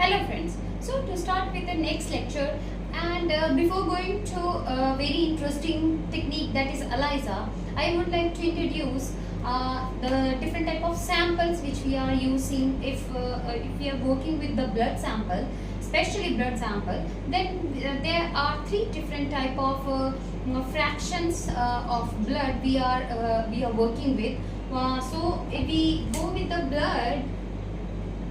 Hello friends. So to start with the next lecture and before going to a very interesting technique that is ELISA, I would like to introduce the different type of samples which we are using if we are working with the blood sample, especially blood sample. Then there are three different type of fractions of blood we are working with. So if we go with the blood,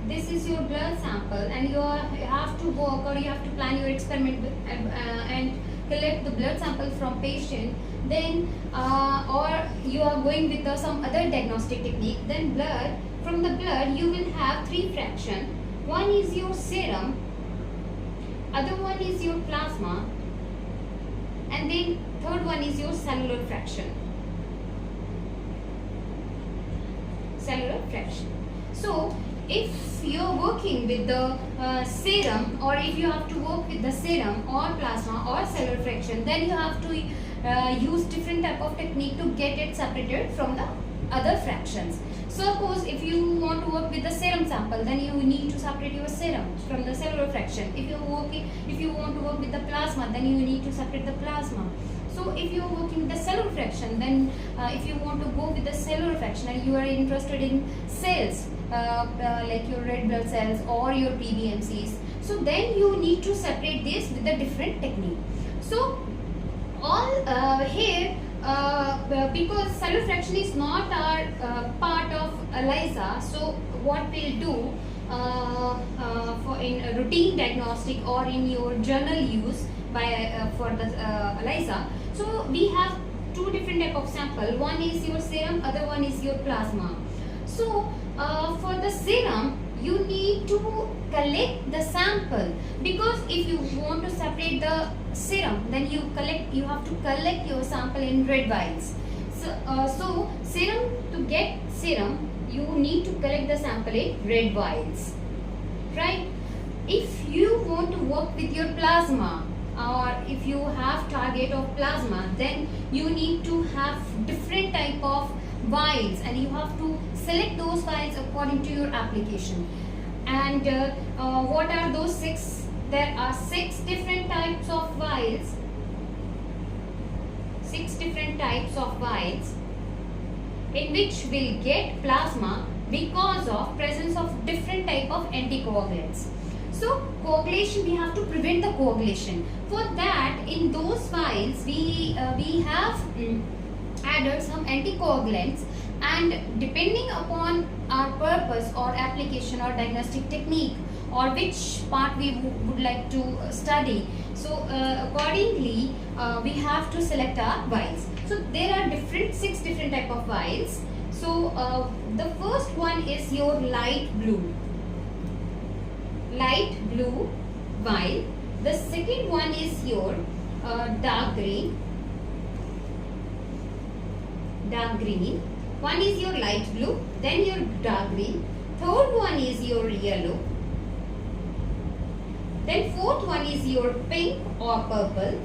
this is your blood sample and you have to work or you have to plan your experiment with, and collect the blood sample from patient. Then or you are going with some other diagnostic technique. Then from the blood you will have three fraction. One is your serum, other one is your plasma, and then third one is your cellular fraction. So if you are working with the serum, or if you have to work with the serum or plasma or cellular fraction, then you have to use different type of technique to get it separated from the other fractions. Suppose if you want to work with the serum sample, then you need to separate your serum from the cellular fraction. If you want to work with the plasma, then you need to separate the plasma. So if you are working with the cellular fraction, then if you want to go with the cellular fraction and you are interested in cells, like your red blood cells or your PBMCs, so then you need to separate this with a different technique. So all here, because cellular fraction is not our part of ELISA, so what we'll do for in a routine diagnostic or in your journal use for the ELISA, so we have two different type of sample. One is your serum, other one is your plasma. So for the serum, you need to collect the sample, because if you want to separate the serum, then you have to collect your sample in red vials. So serum, to get serum, you need to collect the sample in red vials, right? If you want to work with your plasma, or if you have target of plasma, then you need to have different type of vials and you have to select those vials according to your application. And what are those six? There are six different types of vials. Six different types of vials in which we'll get plasma because of presence of different type of anticoagulants. So coagulation, we have to prevent the coagulation. For that, in those vials, we have added some anticoagulants, and depending upon our purpose or application or diagnostic technique or which part we would like to study, so accordingly we have to select our vials. So there are six different type of vials. So the first one is your light blue vial. The second one is your dark green. One is your light blue, then your dark green. Third one is your yellow. Then fourth one is your pink or purple.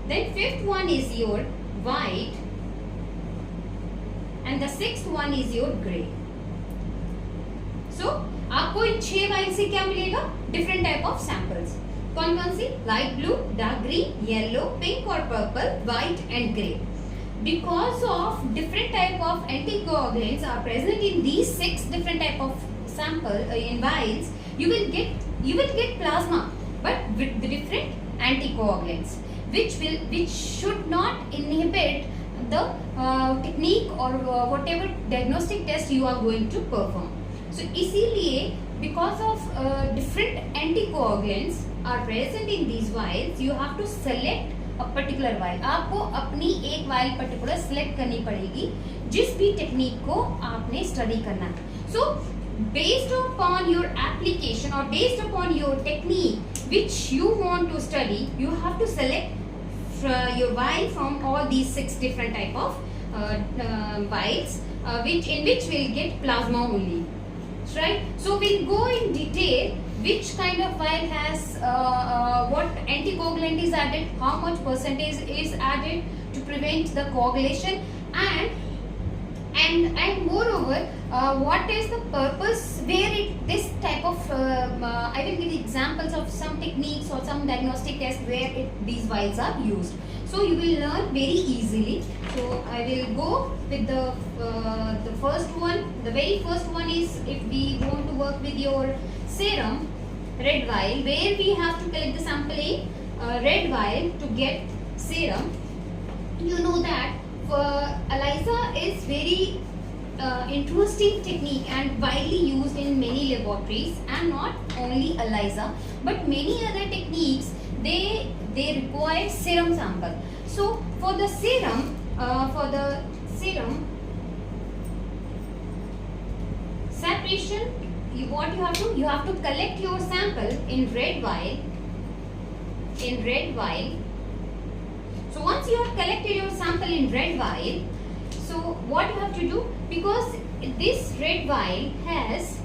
Then fifth one is your white. And the sixth one is your grey. So आपको इन 6 while से क्या मिलेगा? Different type of samples. कौन कौन सी? Light blue, dark green, yellow, pink और purple, white and grey. Because of different type of anticoagulants are present in these 6 different type of sample in vials, you will get plasma, but with the different anticoagulants, which should not inhibit the technique or whatever diagnostic test you are going to perform. So इसीलिए because of different anticoagulants are present in these vials, you have to select a particular vial. आपको अपनी एक vial particular select करनी पड़ेगी जिस भी technique को आपने study करना है. So based upon your application or based upon your technique which you want to study, you have to select your vial from all these 6 different type of vials, in which we'll get plasma only. Right? So we'll go in detail which kind of vial has what anticoagulant is added, how much percentage is added to prevent the coagulation, and and moreover, what is the purpose where this type of I will give examples of some techniques or some diagnostic tests where these vials are used, so you will learn very easily. So I will go with the first one. The very first one is, if we want to work with your serum red vial, where we have to collect the sample in red vial to get serum. You know that ELISA is very interesting technique and widely used in many laboratories, and not only ELISA but many other techniques, they require serum sample. So for the serum separation, what you have to collect your sample in red vial. So once you have collected your sample in red vial, so what you have to do, because this red vial has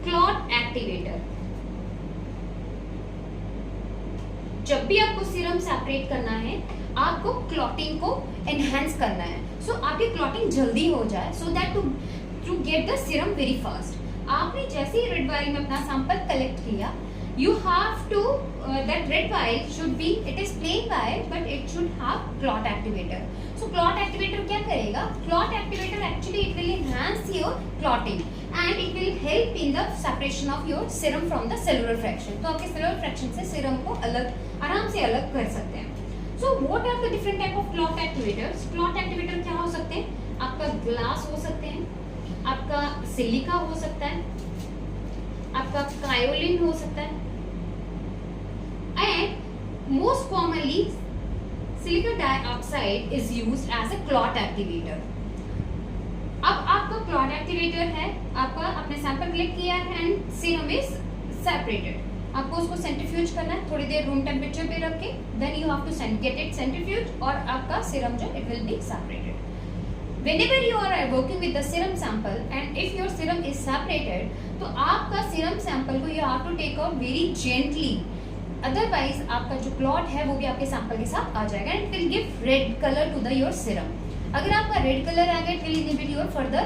clot activator. जब भी आपको serum separate करना है, आपको clotting को enhance करना है, सो आपकी क्लॉटिंग जल्दी हो जाए, so that to get the serum very fast. आपने जैसे ही रेड वायल में अपना सैंपल कलेक्ट किया, you have to that red vial should be, it is plain vial but it should have clot activator. So clot activator क्या करेगा? Clot activator actually it will enhance your clotting and it will help in the separation of your serum from the cellular fraction. तो आपके cellular fraction से serum को अलग आराम से अलग कर सकते हैं. So what are the different type of clot activators? Clot activator क्या हो सकते हैं? आपका ग्लास हो सकते हैं, आपका सिलिका हो सकता है, आपका कायोलिन हो सकता है, and most commonly silicon dioxide is used as a clot activator. अब आपका clot activator है, आपका आपने सैंपल कलेक्ट किया है एंड सीरम इज सेपरेटेड. आपको उसको सेंट्रीफ्यूज करना है थोड़ी देर रूम टेम्परेचर पे रख के, then you have to get it centrifuge और आपका सीरम जो it will be separated. Whenever you are working with the serum sample and if your serum is separated, तो आपका serum sample को you have to take out very gently. Otherwise आपका जो clot है वो भी आपके sample के साथ आ जाएगा and it will give red color to the your serum. अगर आपका red color आ गया, it will inhibit your further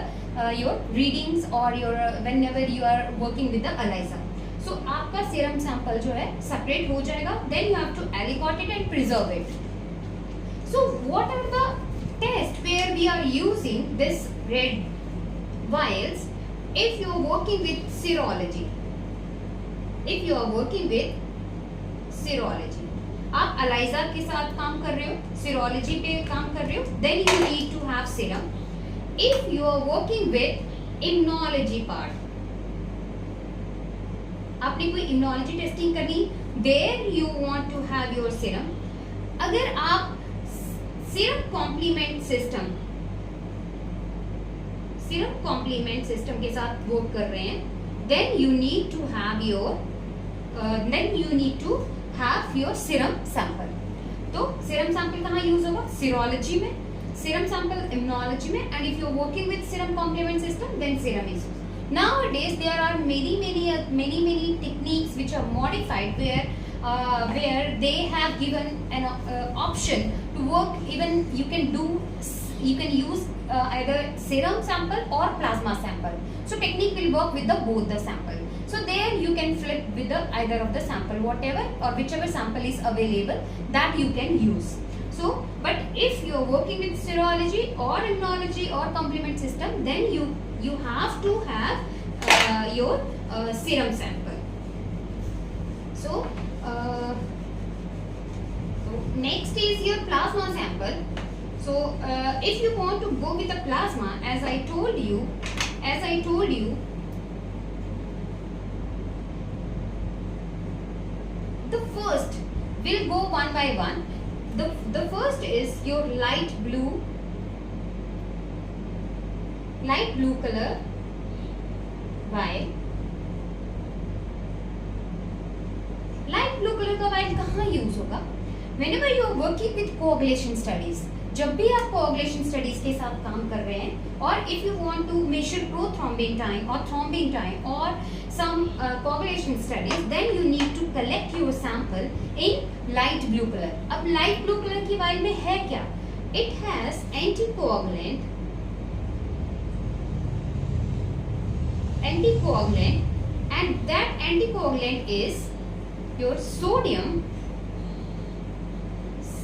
your readings or your whenever you are working with the ELISA. So आपका serum sample जो है separate हो जाएगा, then you have to aliquot it and preserve it. So what are the test where we are using this red vials? If you are working with serology, आप ELISA के साथ काम कर रहे हो, serology पे काम कर रहे हो, then you need to have serum. If you are working with immunology part, आपने कोई immunology testing करनी, there you want to have your serum. अगर आप सीरम कॉम्प्लीमेंट सिस्टम के साथ वर्क कर रहे हैं, then you need to have your serum sample. तो सीरम सैंपल कहाँ यूज होगा? सीरोलॉजी में, सीरम सैंपल इम्यूनोलॉजी में, and if you are working with serum complement system then serum is used. Nowadays there are many techniques which are modified where they have given an option to work. Even you can use either serum sample or plasma sample. So technique will work with both the sample. So there you can flip with either of the sample, whatever or whichever sample is available that you can use. So but if you are working with serology or immunology or complement system, then you have to have your serum sample. So next is your plasma sample. So if you want to go with the plasma, as I told you, the first will go one by one. The first is your light blue color vial. Light blue colour का while कहाँ use होगा? Whenever you are working with coagulation studies, जब भी आप coagulation studies के साथ काम कर रहे हैं, और if you want to measure prothrombin time or thrombin time or some coagulation studies, then you need to collect your sample in light blue color. अब light blue color की वाइल में है क्या? It has anticoagulant anticoagulant, and that anticoagulant is your sodium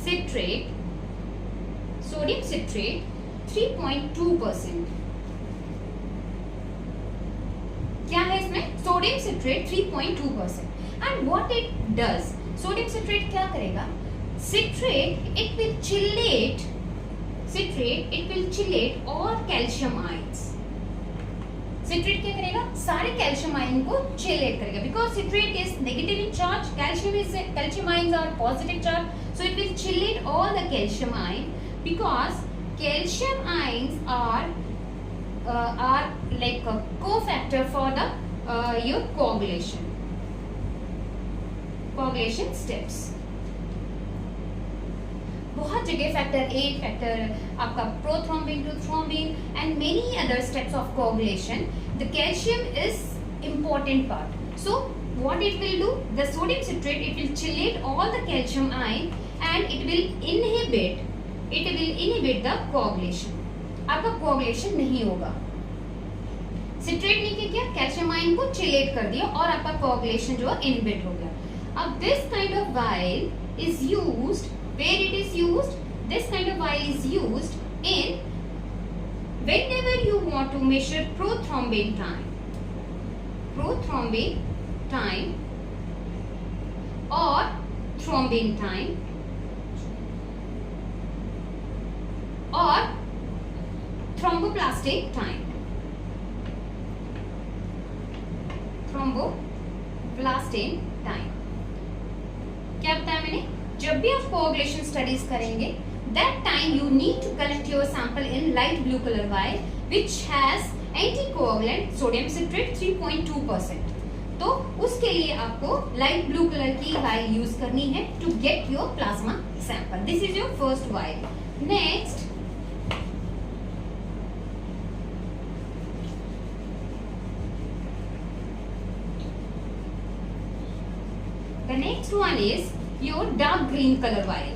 citrate 3.2%. क्या है इसमें? Sodium citrate 3.2%. And what it does, sodium citrate क्या करेगा? Citrate, it will chillate all calcium ions. Citrate क्या करेगा? सारे calcium ion को chillate करेगा, because citrate is negative in charge, calcium ions are positive charge, so it will chillate all the calcium ion, because calcium ions are like a cofactor for the your coagulation steps. बहुत जगह factor 8, factor आपका prothrombin to thrombin and many other steps of कोagulation. The calcium is important part. So what it will do? The sodium citrate, it will chillate all the calcium ion and it will inhibit the coagulation. आपका coagulation नहीं होगा. Citrate ने क्या किया? Calcium ion को chelate कर दिया और आपका coagulation जो है इनहिबिट हो गया. अब this kind of vial is used. Where it is used? This kind of vial is used in whenever you want to measure prothrombin time or thrombin time or thromboplastic time. Thromboplastin time. क्या बताया मैंने? जब भी आप कोagulation studies करेंगे, that time you need to collect your sample in light blue color vial which has anticoagulant sodium citrate 3.2%. तो उसके लिए आपको लाइट ब्लू कलर की vial यूज करनी है to get your plasma sample. This is your first vial. Next, the next one is your dark green color vial.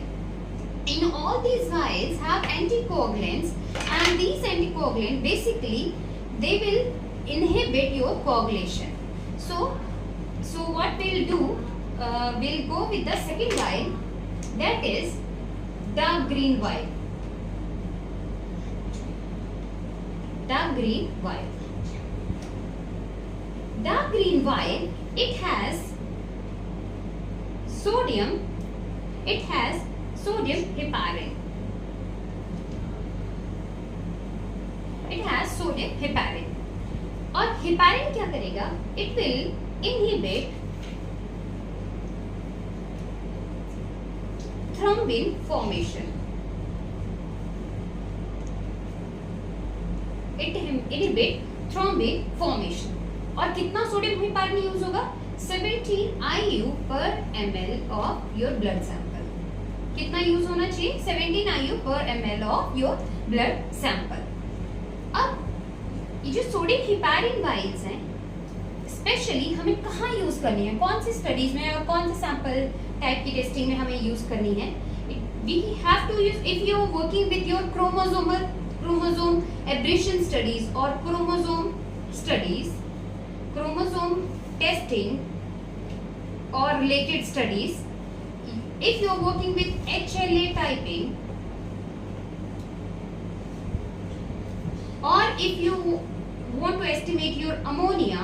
In all these vials have anticoagulants, and these anticoagulants basically they will inhibit your coagulation. So what we'll do, we'll go with the second vial, that is dark green vial. Dark green vial, it has sodium heparin. और heparin क्या करेगा? It will inhibit thrombin formation. और कितना sodium heparin use होगा? 17 IU per ml of your blood sample. कितना use होना चाहिए? 17 IU per ml of your blood sample. अब ये जो सोडियम हेपारिन वाइल्स हैं, स्पेशली हमें कहाँ यूज करनी है, कौन सी स्टडीज में और कौन से सैंपल टाइप की टेस्टिंग में हमें यूज करनी है? We have to use if you are working with your chromosome aberration studies or chromosome testing or related studies. If you are working with HLA typing, or if you want to estimate your ammonia,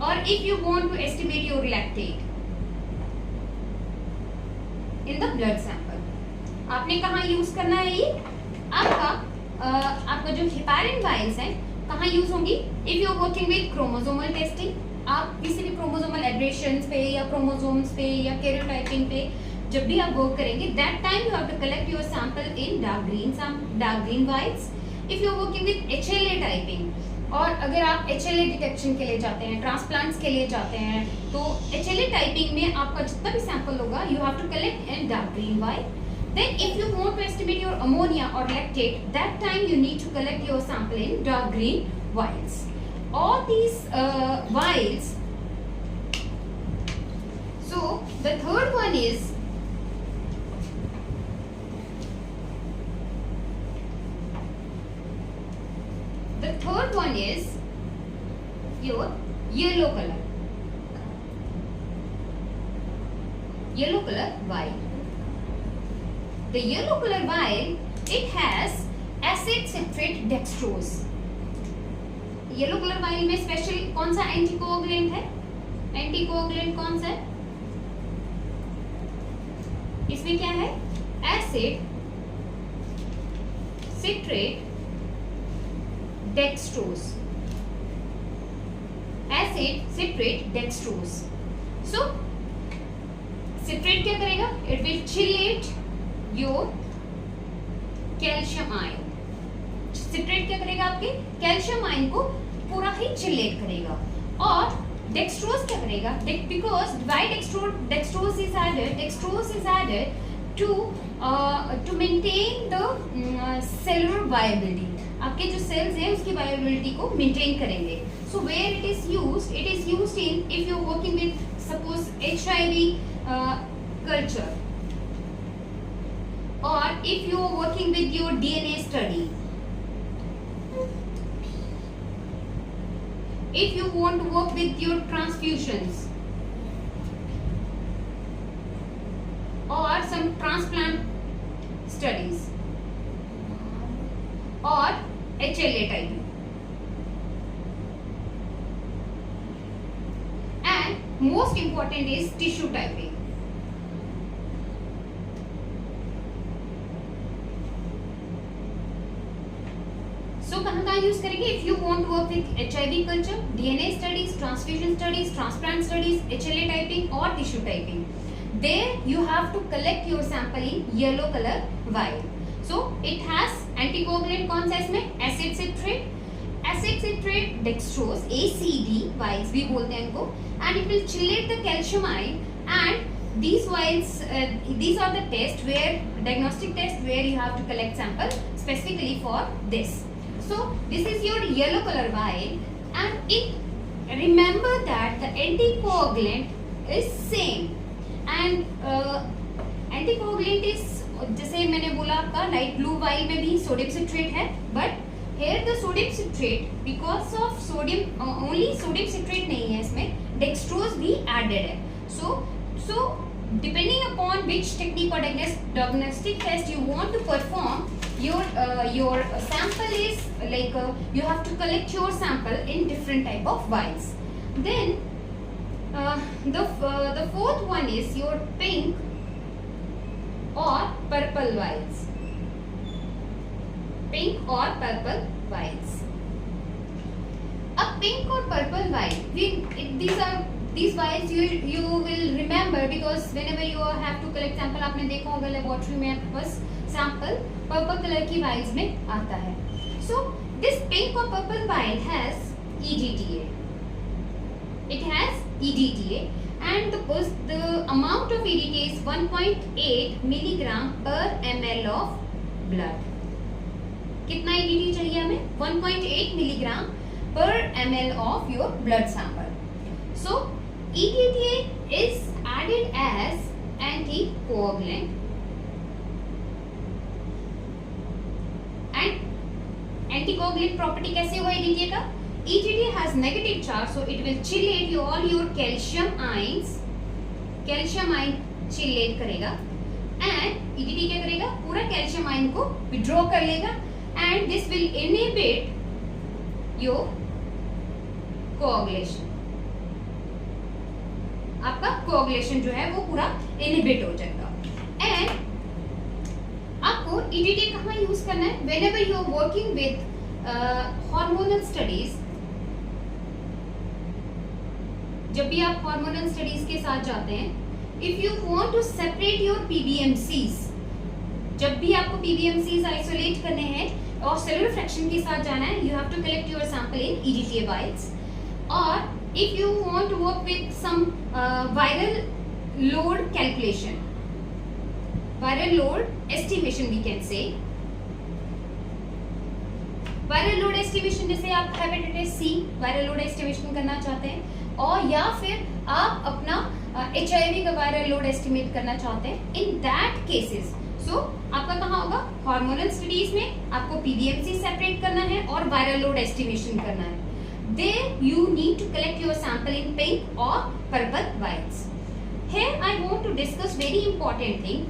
or if you want to estimate your lactate in the blood sample, आपने कहाँ use करना है? ये आपका जो heparin वाइल्स हैं कहाँ use होंगी? If you are working with chromosomal testing, आप किसी भी क्रोमोसोमल एब्रेशंस पे या क्रोमोसोम्स पे या कैरियोटाइपिंग पे जब भी आप वर्क करेंगे, that time you have to collect your sample in dark green vials. If you are working with HLA typing, और अगर आप HLA डिटेक्शन के लिए जाते हैं, ट्रांसप्लांट्स के लिए जाते हैं, तो HLA टाइपिंग में आपका जितना भी सैंपल होगा you have to collect in dark green vial. Then if you want to estimate your ammonia or lactate, that time you need to collect your sample in dark green vials. All these vials. So the third one is third one is your yellow color. Yellow color vial. The yellow color vial, it has acid citrate dextrose. Yellow colour while में special कौन सा anticoagulant है? Anticoagulant कौन सा है? इसमें क्या है? Acid citrate dextrose. Acid citrate dextrose. So citrate क्या करेगा? It will chelate your calcium ion. Citrate क्या करेगा? आपके कैल्शियम आयन को पूरा ही चिलेट करेगा. और डेक्सट्रोज क्या करेगा? Because why dextrose is added to maintain the cellular viability. आपके जो सेल्स हैं उसकी वायबिलिटी को मेंटेन करेंगे. So where it is used in if you are working with suppose HIV culture, और if you are working with your DNA study, if you want to work with your transfusions or some transplant studies or HLA typing. And most important is tissue typing. So कहाँ use करेंगे? If you want to work with HIV culture, DNA studies, transfusion studies, transplant studies, HLA typing और tissue typing, there you have to collect your sample in yellow color vial. So it has anticoagulant कौन सा इसमें? acid citrate dextrose, ACD vials भी बोलते हैं इनको, and it will chelate the calcium ion. And these vials, these are the tests where diagnostic test where you have to collect sample specifically for this. So this is your yellow color vial, and it remember that the anticoagulant is same, and anticoagulant is जैसे मैंने बोला आपका light blue while में भी sodium citrate है, but here the sodium citrate, because of sodium only sodium citrate नहीं है इसमें, dextrose भी added है. So depending upon which technique or diagnostic test you want to perform, your sample is like you have to collect your sample in different type of vials. Then the fourth one is your pink or purple vials. Pink or purple vials. अब pink और purple vial, these vials you will remember because whenever you have to collect sample, आपने देखा होगा laboratory में आपके पास sample purple color की vials में आता है. So this pink or purple vial has EDTA. It has EDTA, and the amount of EDTA is 1.8 milligram per ml of blood. कितना EDTA चाहिए हमें? 1.8 milligram per ml of your blood sample. So EDTA is added as anticoagulant, and anticoagulant property कैसे हुआ EDTA का? EDTA has negative charge, so it will chelate all your calcium ions. Calcium ion chelate करेगा, and EDTA क्या करेगा? पूरा calcium ion को withdraw कर लेगा, and this will inhibit your coagulation. आपका coagulation जो है वो पूरा inhibit हो जाएगा. And आपको EDTA कहाँ यूज करना है? Whenever you are working with hormonal studies, जब भी आप hormonal studies के साथ जाते हैं, if you want to separate your PBMCs, जब भी आपको PBMCs isolate करने हैं और cellular fraction के साथ जाना है, you have to collect your sample in EDTA vials. Or if you want to work with some viral load calculation, viral load estimation we can say, viral load estimation जैसे आप hepatitis C viral load estimation करना चाहते हैं, और या फिर आप अपना HIV का viral load estimate करना चाहते हैं, in that cases, सो आपका कहाँ होगा, हार्मोनल स्टडीज में आपको पीबीएमसी सेपरेट करना है और वायरल लोड एस्टिमेशन करना है. There you need to collect your sample in pink or purple vials. Here I want to discuss very important thing.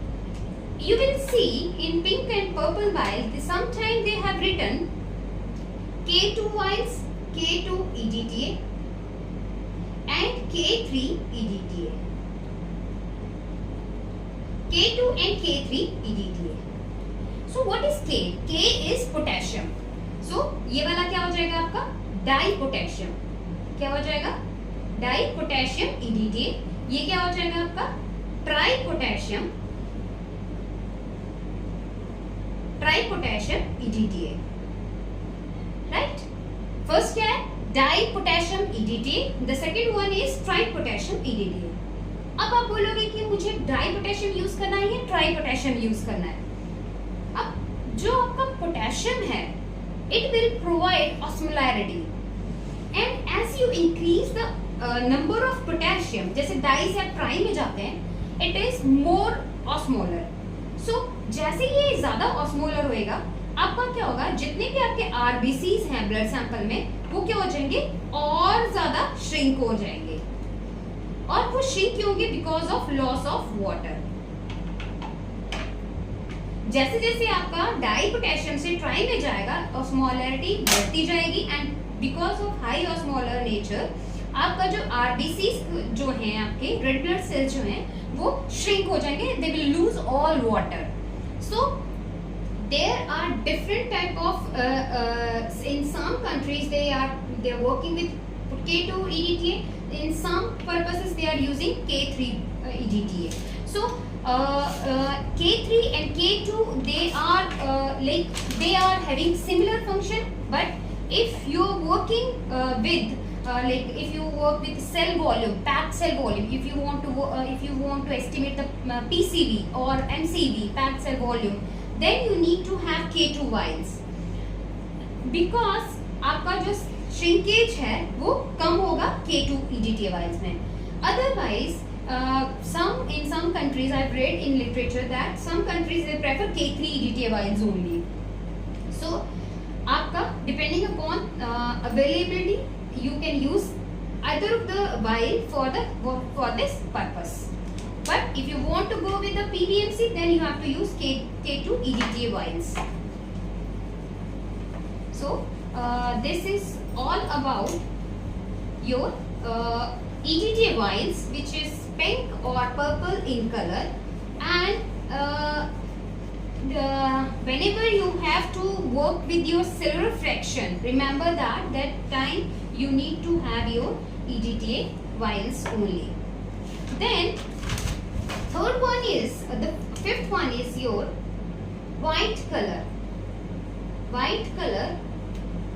You will see in pink and purple vials, sometimes they have written K2 vials, K2 EDTA and K3 EDTA. K2 and K3 EDTA. So what is K? K is potassium. So ये वाला क्या हो जाएगा आपका, die potassium. क्या हो जाएगा, die potassium EDTA. ये क्या हो जाएगा आपका, tri potassium EDTA. Right, first क्या है, di potassium EDTA. The second one is tri potassium EDTA. अब आप बोलोगे कि मुझे डाई पोटेशियम यूज करना है या ट्राई पोटेशियम यूज करना है. अब जो आपका पोटेशियम है, it will provide osmolarity, and as you increase the number of potassium, जैसे डाई से आप ट्राई में जाते हैं, it is more osmolar. So जैसे ये ज्यादा osmolar होएगा, आपका क्या होगा, जितने भी आपके RBCs हैं ब्लड सैंपल में, वो क्या हो जाएंगे, और ज्यादा श्रिंक हो जाएंगे. और वो श्रिंक क्यों होंगे, because of loss of water. जैसे जैसे आपका डाई पोटेशियम से ट्राई में जाएगा, ऑस्मोलैरिटी बढ़ती जाएगी, and because of high osmolar nature आपका जो आरबीसीज जो हैं, आपके रेड ब्लड सेल्स जो हैं, वो श्रिंक हो जाएंगे. They will lose all water. So there are different type of in some countries they are working with K2 EDTA. In some purposes they are using K3 EDTA. So K3 and K2, they are having similar function, but if you're working with if you work with cell volume, packed cell volume, if you want to estimate the PCV or MCV, packed cell volume, then you need to have K2 vials, because आपका जो shrinkage है वो कम होगा K2 EDTA vials में. Otherwise in some countries I've read in literature that some countries they prefer K3 EDTA vials only. So आपका depending upon availability, you can use either of the vial for this purpose. But if you want to go with the PBMC, then you have to use K2 EDTA vials. So this is all about your EDTA vials, which is pink or purple in color, and whenever you have to work with your cellular fraction, remember that time you need to have your EDTA vials only. Then the fifth one is your white color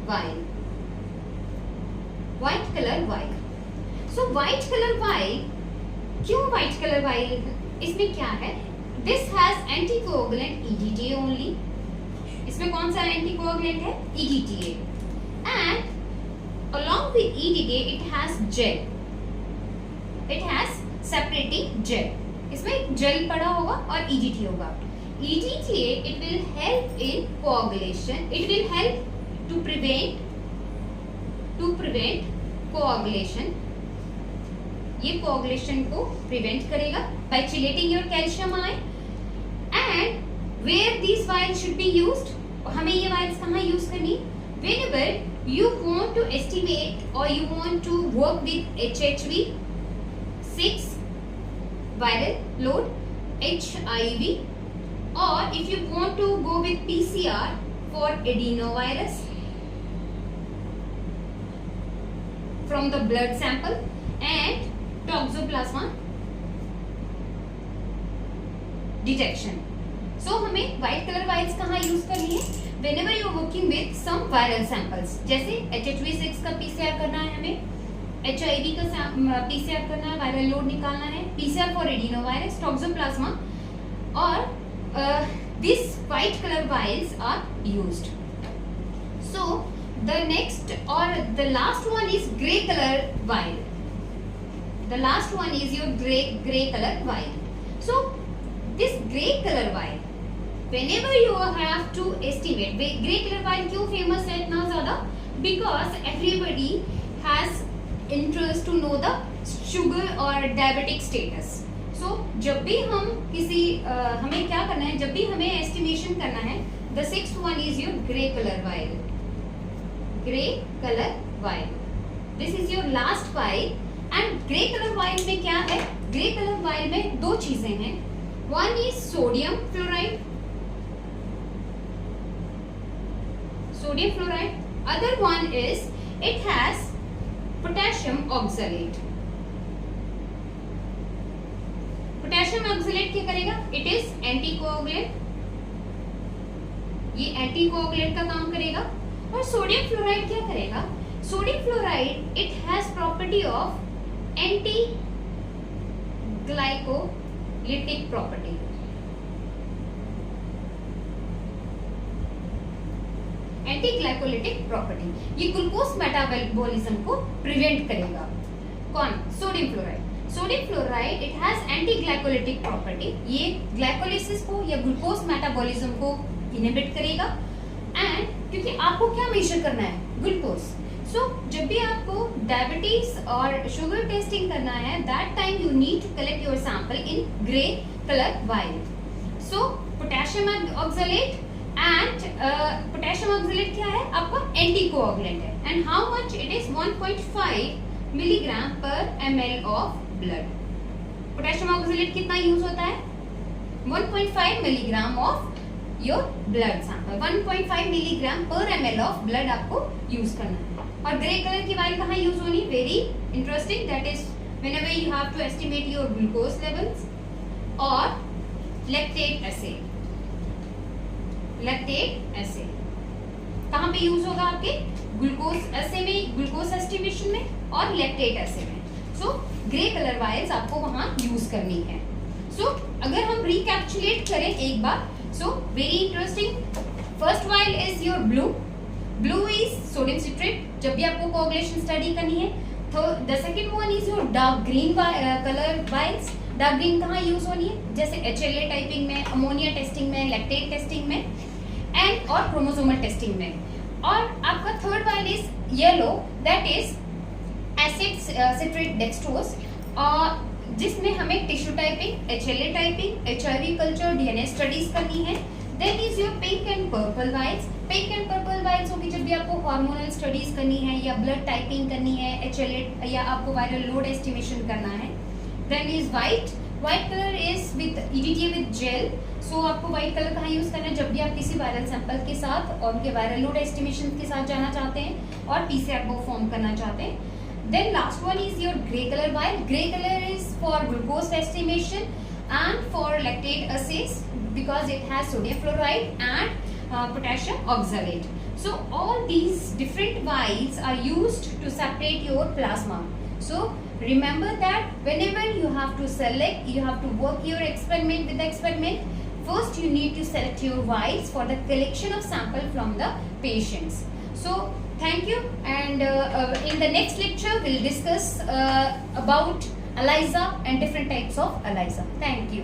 vial. White color vial. So white color vial, क्यों white color vial? इसमें क्या है? This has anticoagulant EDTA only. इसमें कौन सा anticoagulant है? EDTA. And along with EDTA, it has gel. It has separating gel. इसमें gel पड़ा होगा और EDTA होगा. EDTA, it will help in coagulation. It will help to prevent coagulation. ये coagulation को prevent करेगा by chelating your calcium ion. And where these vials should be used? हमें ये vials कहाँ use करनी? Whenever you want to estimate or you want to work with HHV 6 viral load, HIV, or if you want to go with PCR for adenovirus from the blood sample and toxoplasma detection. So हमें white color vials कहाँ use करनी है? Whenever you are working with some viral samples, जैसे HHV6 का PCR करना है हमें, HIV का PCR करना है, viral load निकालना है, PCR for adenovirus, toxoplasma, और these white color vials are used. So the next or the last one is gray color vial. The last one is your gray color vial. So this gray color vial, whenever you have to estimate, grey color vial क्यों famous है इतना ज़्यादा? Because everybody has interest to know the sugar or diabetic status. So जब भी हम किसी हमें क्या करना है, जब भी हमें estimation करना है, the sixth one is your grey color vial. Grey color vial. This is your last vial. And grey color vial में क्या है? Grey color vial में दो चीजें हैं. One is sodium fluoride. Sodium fluoride. Other one is it has potassium oxalate. Potassium oxalate क्या करेगा? It is anticoagulant. ये anticoagulant का काम करेगा. और सोडियम फ्लोराइड क्या करेगा? Sodium fluoride it has property of anti-glycolytic property. Anti-glycolytic property, ये ग्लूकोज मेटाबॉलिज्म को प्रिवेंट करेगा. कौन? Sodium fluoride. Sodium fluoride it has anti-glycolytic property. ये ग्लाइकोलिसिस को या ग्लूकोज मेटाबॉलिज्म को इनहिबिट करेगा. एंड क्योंकि आपको क्या मेजर करना है? ग्लूकोज. सो जब भी आपको डायबिटीज और शुगर टेस्टिंग करना है, that time you need to collect your sample in grey colour vial. So potassium oxalate and potassium oxalate क्या है? आपका एंटीकोएगुलेंट है. And how much it is? 1.5 milligram per ml of blood. Potassium oxalate कितना use होता है? 1.5 milligram of your blood sample. 1.5 milligram per ml of blood आपको use करना है. और ग्रे कलर की वाइल कहाँ यूज होनी? Very interesting. That is whenever you have to estimate your glucose levels or lactate assay. Lactate assay कहाँ पे use होगा? आपके ग्लूकोज एसे में, ग्लूकोज एस्टिमेशन में और लैक्टेट एसे में. सो ग्रे कलर वाइल्स आपको वहां यूज करनी है. सो अगर हम रिकैप्चुलेट करें एक बार, so very interesting. First vial is your blue. Blue is sodium citrate जब भी आपको कोआगुलेशन स्टडी करनी है. तो the second one is your dark green colour vials. Dark green कहाँ यूज होनी है? जैसे HLA टाइपिंग में, अमोनिया टेस्टिंग में, लैक्टेट टेस्टिंग में एंड और क्रोमोसोमल टेस्टिंग में. और आपका third vial is yellow, that is acid citrate dextrose, और जिसमें हमें tissue typing, HLA typing, HIV culture, DNA studies करनी है. Then is your pink and purple vials. Pink and purple vials होगी जब भी आपको हार्मोनल स्टडीज करनी है या ब्लड टाइपिंग करनी है, HLA या आपको वायरल लोड एस्टिमेशन करना है. Then is white. White color is with EDTA with gel. So आपको white color कहाँ यूज करना है? जब भी आप किसी वायरल सैंपल के साथ और उनके वायरल लोड एस्टिमेशन के साथ जाना चाहते हैं और PCR को फॉर्म करना चाहते हैं. Then last one is your grey color vial. Grey color is for glucose estimation and for lactate assays because it has sodium fluoride and potassium oxalate. So all these different vials are used to separate your plasma. So remember that whenever you have to select, you have to work your experiment with the experiment. First you need to select your vials for the collection of sample from the patients. So thank you, and in the next lecture we'll discuss about ELISA and different types of ELISA. Thank you.